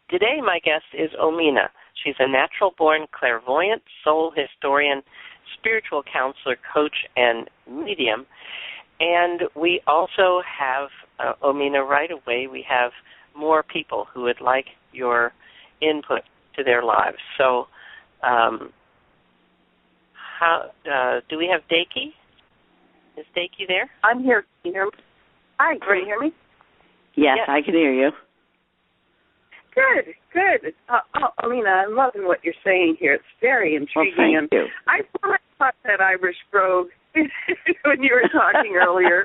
Today, my guest is OMENA. She's a natural-born clairvoyant, soul historian, spiritual counselor, coach, and medium. And we also have, OMENA, right away, we have more people who would like your input to their lives. So, do we have Daki? Is Daki there? I'm here. Can you hear me? Hi, can you hear me? Yes, I can hear you. Good. OMENA, I'm loving what you're saying here. It's very intriguing. Well, thank you. I thought that Irish brogue when you were talking earlier.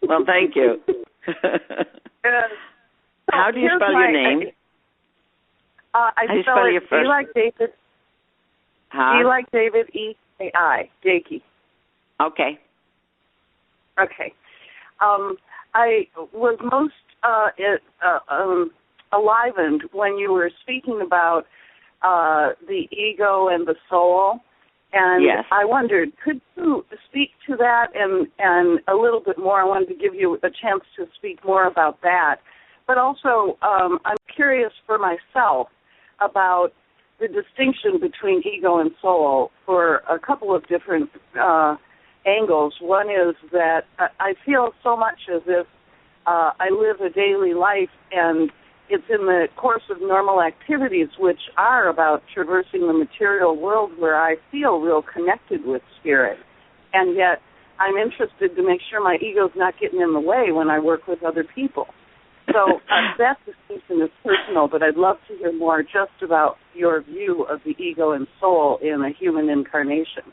Well, thank you. How do you spell your name? I spell it D like David. Huh? D like David, E-A-I, Daki. Okay. I was most enlivened when you were speaking about the ego and the soul, and yes. I wondered, could you speak to that and a little bit more? I wanted to give you a chance to speak more about that, but also I'm curious for myself about the distinction between ego and soul for a couple of different angles. One is that I feel so much as if I live a daily life, and it's in the course of normal activities, which are about traversing the material world, where I feel real connected with spirit. And yet I'm interested to make sure my ego's not getting in the way when I work with other people. So that distinction is personal, but I'd love to hear more just about your view of the ego and soul in a human incarnation.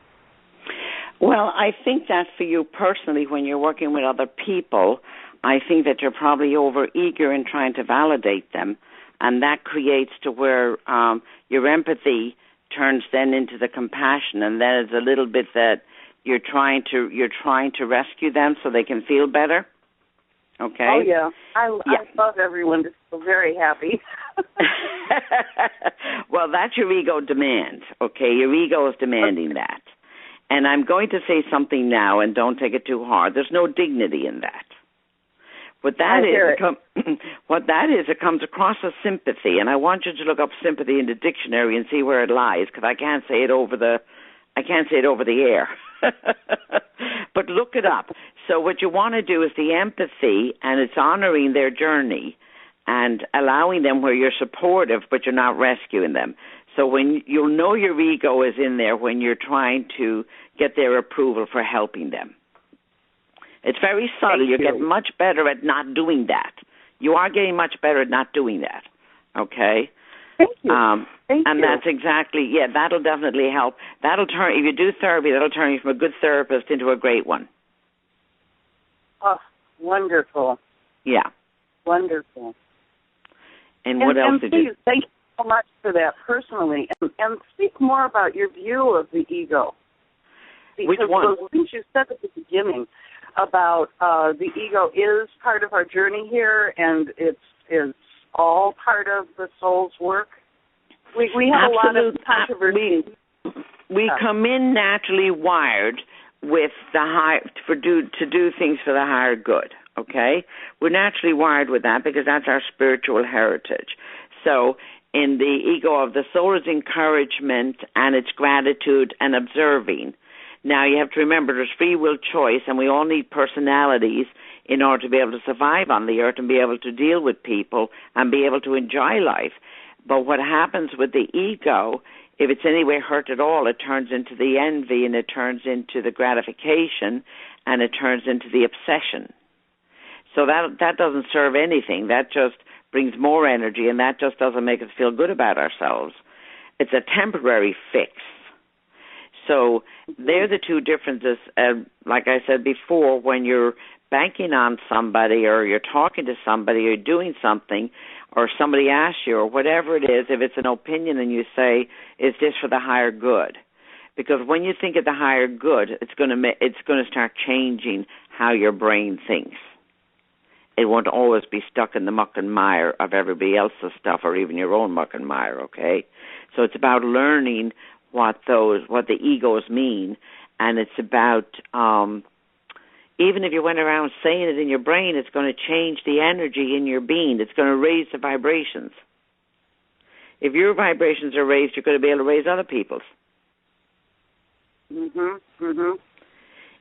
Well, I think that for you personally, when you're working with other people, I think that you're probably over-eager in trying to validate them, and that creates to where your empathy turns then into the compassion, and then it's a little bit that you're trying to rescue them so they can feel better. Okay? Oh, yeah. I love everyone to feel very happy. Well, that's your ego demand, okay? Your ego is demanding that. And I'm going to say something now, and don't take it too hard. There's no dignity in that. What that is, it comes across as sympathy, and I want you to look up sympathy in the dictionary and see where it lies, because I can't say it over the air. But look it up. So what you want to do is the empathy, and it's honoring their journey and allowing them where you're supportive, but you're not rescuing them. So when you'll know your ego is in there when you're trying to get their approval for helping them. It's very subtle. You get much better at not doing that. You are getting much better at not doing that. Okay? Thank you. Thank and you. That's exactly, that'll definitely help. If you do therapy, that'll turn you from a good therapist into a great one. Oh, wonderful. Yeah. Wonderful. And what else did you... Thank you so much for that personally. And speak more about your view of the ego. Because which one? Those things you said at the beginning about the ego is part of our journey here, and it's all part of the soul's work. We have a lot of controversy. We come in naturally wired with to do things for the higher good. Okay, we're naturally wired with that because that's our spiritual heritage. So in the ego of the soul is encouragement, and it's gratitude and observing. Now, you have to remember there's free will choice, and we all need personalities in order to be able to survive on the earth and be able to deal with people and be able to enjoy life. But what happens with the ego, if it's any way hurt at all, it turns into the envy, and it turns into the gratification, and it turns into the obsession. So that doesn't serve anything. That just brings more energy, and that just doesn't make us feel good about ourselves. It's a temporary fix. So they're the two differences. Like I said before, when you're banking on somebody or you're talking to somebody or doing something or somebody asks you or whatever it is, if it's an opinion and you say, is this for the higher good? Because when you think of the higher good, it's going to start changing how your brain thinks. It won't always be stuck in the muck and mire of everybody else's stuff or even your own muck and mire, okay? So it's about learning what the egos mean, and it's about Even if you went around saying it in your brain, it's going to change the energy in your being. It's going to raise the vibrations. If your vibrations are raised, you're going to be able to raise other people's. Mhm. Mhm.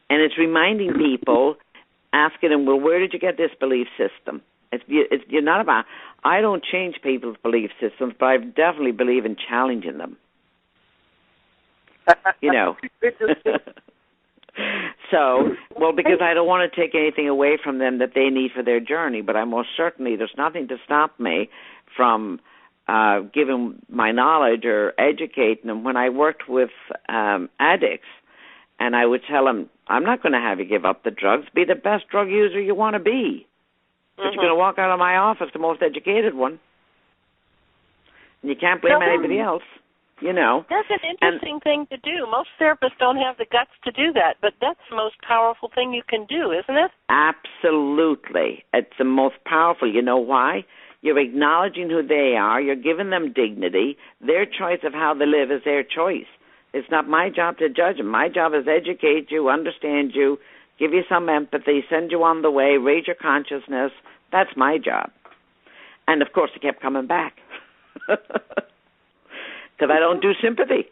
And it's reminding people, asking them, well, where did you get this belief system? You're not about, I don't change people's belief systems, but I definitely believe in challenging them. You know. So, well, because I don't want to take anything away from them that they need for their journey, but I most certainly, there's nothing to stop me from giving my knowledge or educating them. When I worked with addicts, and I would tell them, I'm not going to have you give up the drugs. Be the best drug user you want to be. But you're going to walk out of my office the most educated one. And you can't blame anybody else, you know. That's an interesting thing to do. Most therapists don't have the guts to do that, but that's the most powerful thing you can do, isn't it? Absolutely. It's the most powerful. You know why? You're acknowledging who they are. You're giving them dignity. Their choice of how they live is their choice. It's not my job to judge them. My job is educate you, understand you, give you some empathy, send you on the way, raise your consciousness. That's my job. And, of course, they kept coming back. Because I don't do sympathy.